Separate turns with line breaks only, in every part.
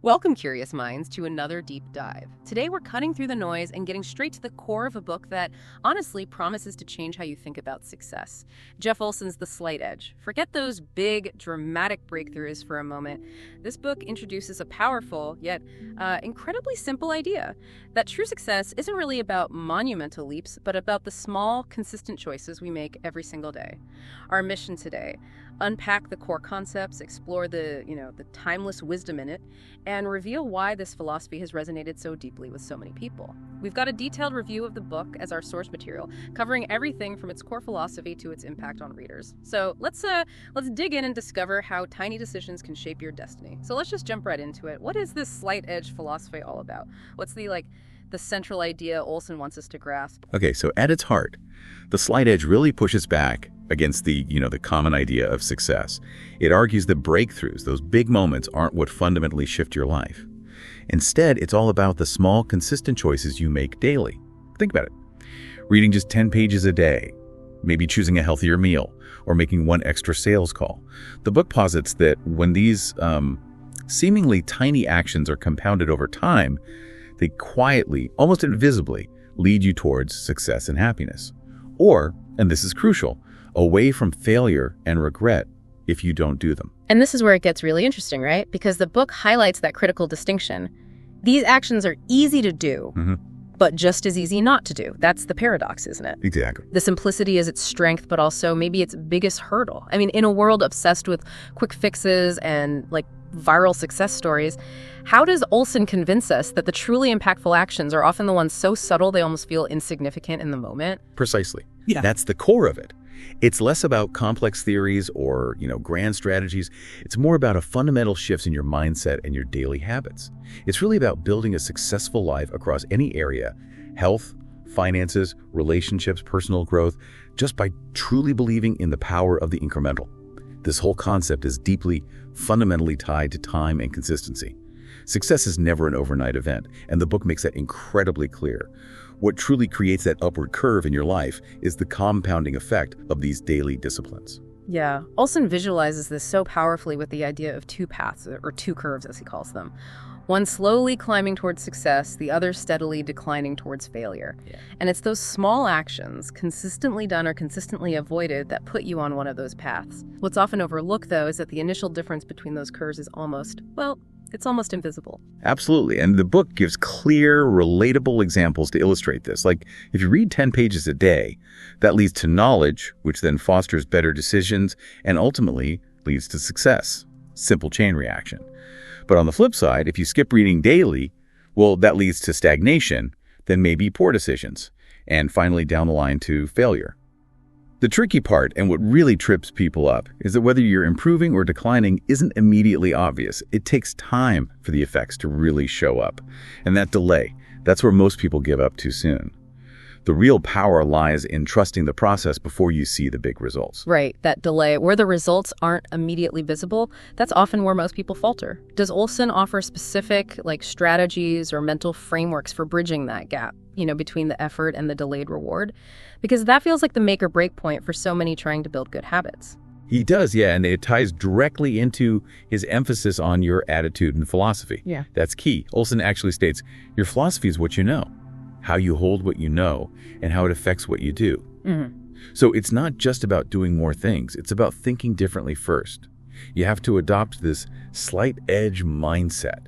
Welcome, curious minds, to another deep dive. Today we're cutting through the noise and getting straight to the core of a book that, honestly, promises to change how you think about success. Jeff Olson's The Slight Edge. Forget those big, dramatic breakthroughs for a moment. This book introduces a powerful, yet incredibly simple idea that true success isn't really about monumental leaps, but about the small, consistent choices we make every single day. Our mission today: unpack the core concepts, explore the timeless wisdom in it, and reveal why this philosophy has resonated so deeply with so many people. We've got a detailed review of the book as our source material, covering everything from its core philosophy to its impact on readers. So let's dig in and discover how tiny decisions can shape your destiny. So let's just jump right into it. What is this slight edge philosophy all about? What's the central idea Olson wants us to grasp?
Okay, so at its heart, the slight edge really pushes back against the common idea of success. It argues that breakthroughs, those big moments, aren't what fundamentally shift your life. Instead, it's all about the small, consistent choices you make daily. Think about it. Reading just 10 pages a day, maybe choosing a healthier meal, or making one extra sales call. The book posits that when these seemingly tiny actions are compounded over time, they quietly, almost invisibly, lead you towards success and happiness. Or, and this is crucial, away from failure and regret if you don't do them.
And this is where it gets really interesting, right? Because the book highlights that critical distinction. These actions are easy to do, but just as easy not to do. That's the paradox, isn't it?
Exactly.
The simplicity is its strength, but also maybe its biggest hurdle. I mean, in a world obsessed with quick fixes and viral success stories, how does Olson convince us that the truly impactful actions are often the ones so subtle they almost feel insignificant in the moment?
Precisely.
Yeah.
That's the core of it. It's less about complex theories or, grand strategies. It's more about a fundamental shifts in your mindset and your daily habits. It's really about building a successful life across any area: health, finances, relationships, personal growth, just by truly believing in the power of the incremental. This whole concept is deeply, fundamentally tied to time and consistency. Success is never an overnight event, and the book makes that incredibly clear. What truly creates that upward curve in your life is the compounding effect of these daily disciplines.
Yeah, Olson visualizes this so powerfully with the idea of two paths, or two curves as he calls them. One slowly climbing towards success, the other steadily declining towards failure. Yeah. And it's those small actions, consistently done or consistently avoided, that put you on one of those paths. What's often overlooked, though, is that the initial difference between those curves is almost invisible.
Absolutely. And the book gives clear, relatable examples to illustrate this. Like, if you read 10 pages a day, that leads to knowledge, which then fosters better decisions and ultimately leads to success. Simple chain reaction. But on the flip side, if you skip reading daily, well, that leads to stagnation, then maybe poor decisions, and finally down the line to failure. The tricky part, and what really trips people up, is that whether you're improving or declining isn't immediately obvious. It takes time for the effects to really show up. And that delay, that's where most people give up too soon. The real power lies in trusting the process before you see the big results.
Right, that delay, where the results aren't immediately visible, that's often where most people falter. Does Olson offer specific strategies or mental frameworks for bridging that gap, between the effort and the delayed reward? Because that feels like the make or break point for so many trying to build good habits.
He does, yeah, and it ties directly into his emphasis on your attitude and philosophy.
Yeah.
That's key. Olson actually states, your philosophy is what you know, how you hold what you know, and how it affects what you do. So it's not just about doing more things. It's about thinking differently first. You have to adopt this slight edge mindset.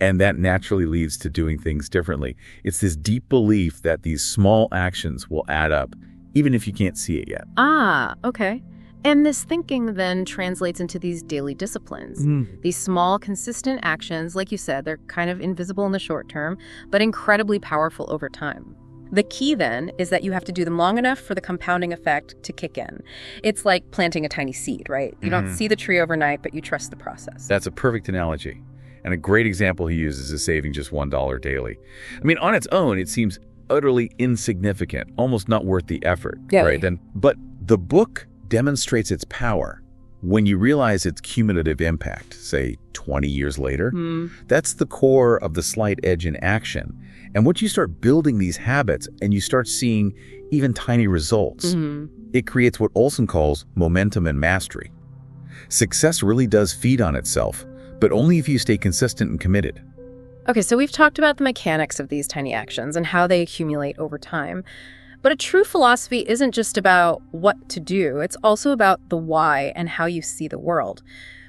And that naturally leads to doing things differently. It's this deep belief that these small actions will add up, even if you can't see it yet.
Ah, okay. And this thinking then translates into these daily disciplines. These small, consistent actions, like you said, they're kind of invisible in the short term, but incredibly powerful over time. The key then is that you have to do them long enough for the compounding effect to kick in. It's like planting a tiny seed, right? You don't see the tree overnight, but you trust the process.
That's a perfect analogy. And a great example he uses is saving just $1 daily. I mean, on its own, it seems utterly insignificant, almost not worth the effort, right? But the book demonstrates its power when you realize its cumulative impact, say 20 years later. That's the core of the slight edge in action. And once you start building these habits and you start seeing even tiny results, it creates what Olson calls momentum and mastery. Success really does feed on itself, but only if you stay consistent and committed.
Okay, so we've talked about the mechanics of these tiny actions and how they accumulate over time. But a true philosophy isn't just about what to do, it's also about the why and how you see the world.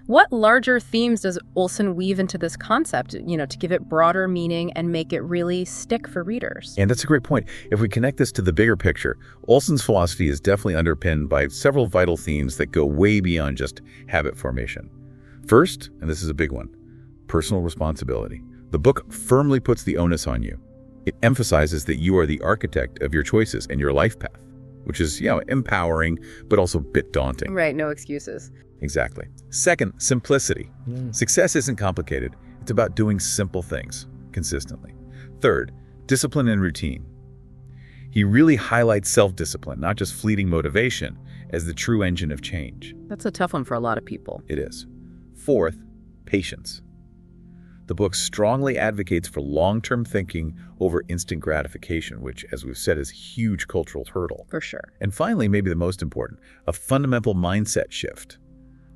What larger themes does Olson weave into this concept, to give it broader meaning and make it really stick for readers?
And that's a great point. If we connect this to the bigger picture, Olson's philosophy is definitely underpinned by several vital themes that go way beyond just habit formation. First, and this is a big one, personal responsibility. The book firmly puts the onus on you. It emphasizes that you are the architect of your choices and your life path, which is, empowering, but also a bit daunting.
Right, no excuses.
Exactly. Second, simplicity. Success isn't complicated. It's about doing simple things consistently. Third, discipline and routine. He really highlights self-discipline, not just fleeting motivation, as the true engine of change.
That's a tough one for a lot of people.
It is. Fourth, patience. The book strongly advocates for long-term thinking over instant gratification, which, as we've said, is a huge cultural hurdle.
For sure.
And finally, maybe the most important, a fundamental mindset shift.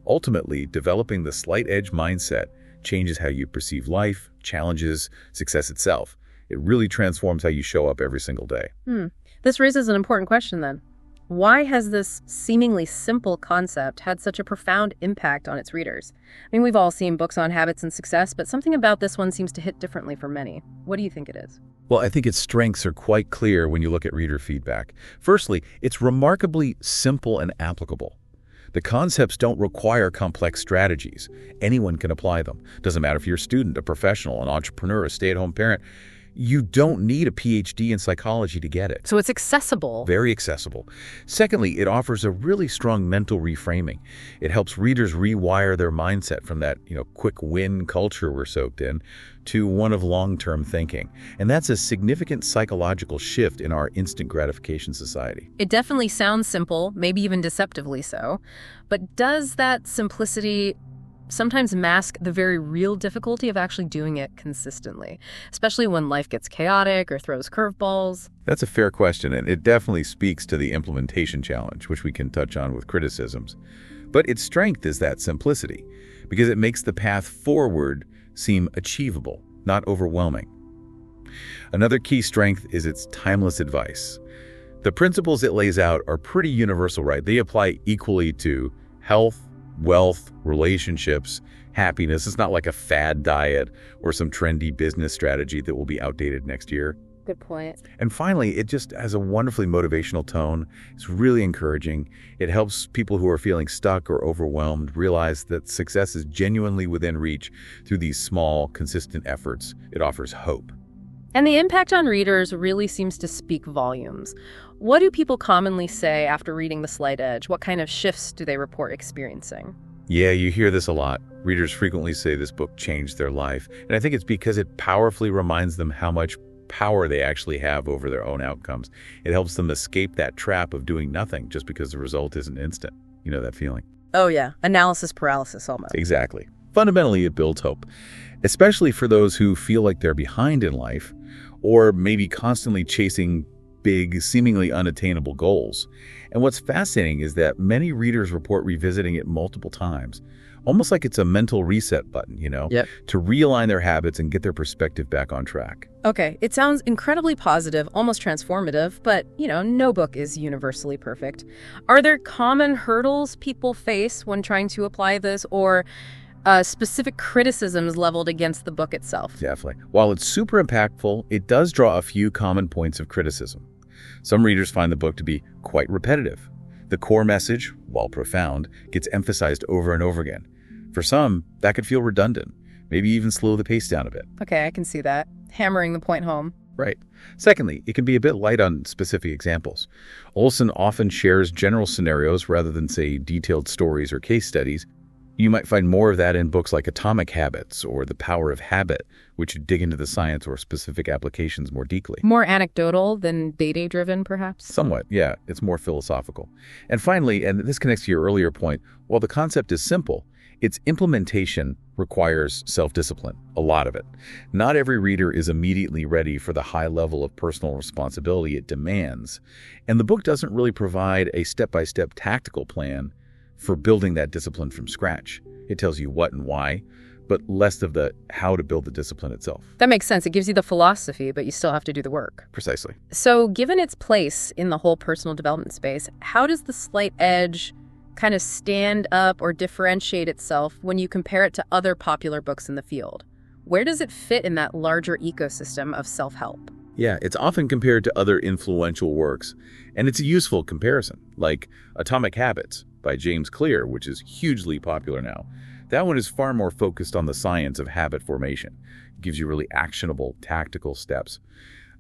Ultimately, developing the slight edge mindset changes how you perceive life, challenges, success itself. It really transforms how you show up every single day.
This raises an important question then. Why has this seemingly simple concept had such a profound impact on its readers? I mean, we've all seen books on habits and success, but something about this one seems to hit differently for many. What do you think it is?
Well, I think its strengths are quite clear when you look at reader feedback. Firstly, it's remarkably simple and applicable. The concepts don't require complex strategies. Anyone can apply them. Doesn't matter if you're a student, a professional, an entrepreneur, a stay-at-home parent. You don't need a PhD in psychology to get it.
So it's accessible.
Very accessible. Secondly, it offers a really strong mental reframing. It helps readers rewire their mindset from that, quick win culture we're soaked in to one of long-term thinking. And that's a significant psychological shift in our instant gratification society.
It definitely sounds simple, maybe even deceptively so. But does that simplicity sometimes mask the very real difficulty of actually doing it consistently, especially when life gets chaotic or throws curveballs?
That's a fair question, and it definitely speaks to the implementation challenge, which we can touch on with criticisms. But its strength is that simplicity, because it makes the path forward seem achievable, not overwhelming. Another key strength is its timeless advice. The principles it lays out are pretty universal, right? They apply equally to health, wealth, relationships, happiness. It's not like a fad diet or some trendy business strategy that will be outdated next year.
Good point.
And finally, it just has a wonderfully motivational tone. It's really encouraging. It helps people who are feeling stuck or overwhelmed realize that success is genuinely within reach through these small, consistent efforts. It offers hope.
And the impact on readers really seems to speak volumes. What do people commonly say after reading The Slight Edge? What kind of shifts do they report experiencing?
Yeah, you hear this a lot. Readers frequently say this book changed their life. And I think it's because it powerfully reminds them how much power they actually have over their own outcomes. It helps them escape that trap of doing nothing just because the result isn't instant. You know that feeling?
Oh, yeah. Analysis paralysis almost.
Exactly. Fundamentally, it builds hope, especially for those who feel like they're behind in life or maybe constantly chasing big, seemingly unattainable goals. And what's fascinating is that many readers report revisiting it multiple times, almost like it's a mental reset button, to realign their habits and get their perspective back on track.
Okay, it sounds incredibly positive, almost transformative, but, no book is universally perfect. Are there common hurdles people face when trying to apply this, or specific criticisms leveled against the book itself?
Definitely. While it's super impactful, it does draw a few common points of criticism. Some readers find the book to be quite repetitive. The core message, while profound, gets emphasized over and over again. For some, that could feel redundant, maybe even slow the pace down a bit.
Okay, I can see that. Hammering the point home.
Right. Secondly, it can be a bit light on specific examples. Olson often shares general scenarios rather than, say, detailed stories or case studies. You might find more of that in books like Atomic Habits or The Power of Habit, which dig into the science or specific applications more deeply.
More anecdotal than data-driven, perhaps?
Somewhat, yeah. It's more philosophical. And finally, and this connects to your earlier point, while the concept is simple, its implementation requires self-discipline, a lot of it. Not every reader is immediately ready for the high level of personal responsibility it demands, and the book doesn't really provide a step-by-step tactical plan for building that discipline from scratch. It tells you what and why, but less of the how to build the discipline itself.
That makes sense. It gives you the philosophy, but you still have to do the work.
Precisely.
So given its place in the whole personal development space, how does the Slight Edge kind of stand up or differentiate itself when you compare it to other popular books in the field? Where does it fit in that larger ecosystem of self-help?
Yeah, it's often compared to other influential works, and it's a useful comparison, like Atomic Habits by James Clear, which is hugely popular now. That one is far more focused on the science of habit formation. It gives you really actionable, tactical steps.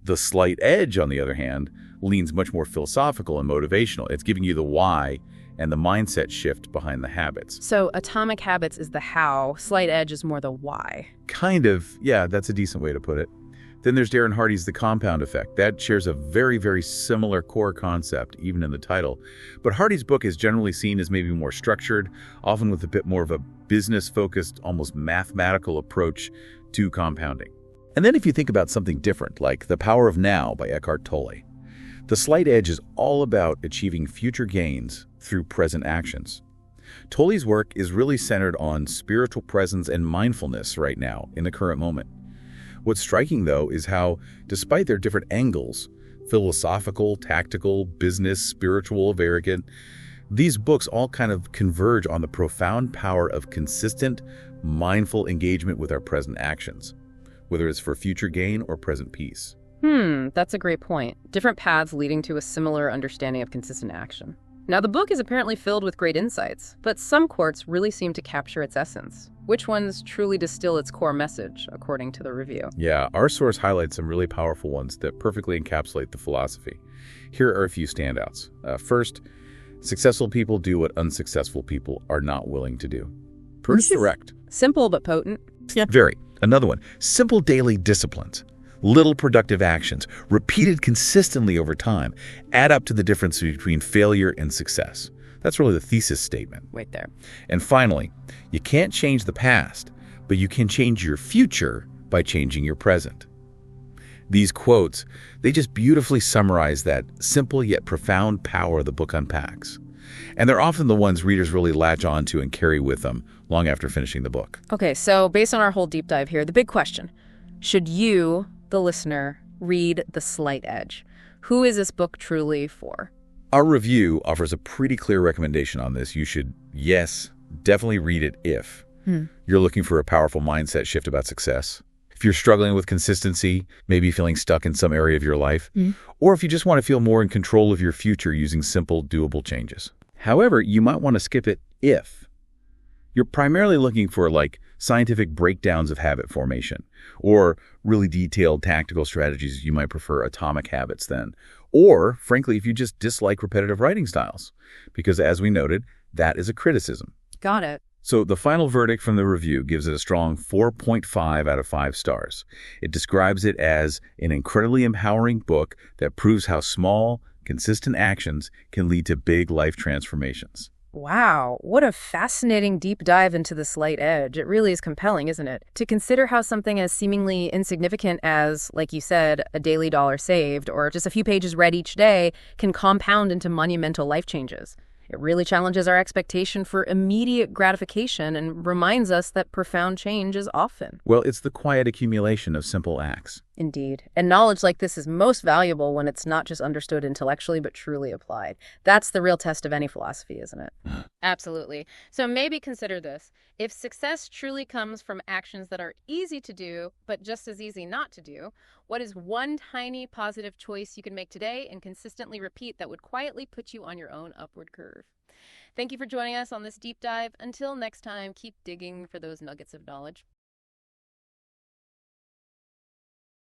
The Slight Edge, on the other hand, leans much more philosophical and motivational. It's giving you the why and the mindset shift behind the habits.
So Atomic Habits is the how, Slight Edge is more the why.
Kind of, yeah, that's a decent way to put it. Then there's Darren Hardy's The Compound Effect. That shares a very, very similar core concept, even in the title. But Hardy's book is generally seen as maybe more structured, often with a bit more of a business-focused, almost mathematical approach to compounding. And then if you think about something different, like The Power of Now by Eckhart Tolle, The Slight Edge is all about achieving future gains through present actions. Tolle's work is really centered on spiritual presence and mindfulness right now, in the current moment. What's striking, though, is how, despite their different angles, philosophical, tactical, business, spiritual, arrogant, these books all kind of converge on the profound power of consistent, mindful engagement with our present actions, whether it's for future gain or present peace.
That's a great point. Different paths leading to a similar understanding of consistent action. Now, the book is apparently filled with great insights, but some quotes really seem to capture its essence. Which ones truly distill its core message, according to the review?
Yeah, our source highlights some really powerful ones that perfectly encapsulate the philosophy. Here are a few standouts. First, successful people do what unsuccessful people are not willing to do. Pretty direct.
Simple but potent.
Yeah. Very. Another one, simple daily disciplines. Little productive actions, repeated consistently over time, add up to the difference between failure and success. That's really the thesis statement.
Right there.
And finally, you can't change the past, but you can change your future by changing your present. These quotes, they just beautifully summarize that simple yet profound power the book unpacks. And they're often the ones readers really latch on to and carry with them long after finishing the book.
Okay, so based on our whole deep dive here, the big question, should you, the listener, read The Slight Edge? Who is this book truly for?
Our review offers a pretty clear recommendation on this. You should, yes, definitely read it if you're looking for a powerful mindset shift about success, if you're struggling with consistency, maybe feeling stuck in some area of your life, or if you just want to feel more in control of your future using simple, doable changes. However, you might want to skip it if you're primarily looking for scientific breakdowns of habit formation or really detailed tactical strategies. You might prefer Atomic Habits then. Or, frankly, if you just dislike repetitive writing styles, because as we noted, that is a criticism.
Got it.
So the final verdict from the review gives it a strong 4.5 out of 5 stars. It describes it as an incredibly empowering book that proves how small, consistent actions can lead to big life transformations.
Wow, what a fascinating deep dive into the Slight Edge. It really is compelling, isn't it? To consider how something as seemingly insignificant as, like you said, a daily dollar saved or just a few pages read each day can compound into monumental life changes. It really challenges our expectation for immediate gratification and reminds us that profound change is often.
Well, it's the quiet accumulation of simple acts.
Indeed. And knowledge like this is most valuable when it's not just understood intellectually, but truly applied. That's the real test of any philosophy, isn't it? Absolutely. So maybe consider this. If success truly comes from actions that are easy to do, but just as easy not to do, what is one tiny positive choice you can make today and consistently repeat that would quietly put you on your own upward curve? Thank you for joining us on this deep dive. Until next time, keep digging for those nuggets of knowledge.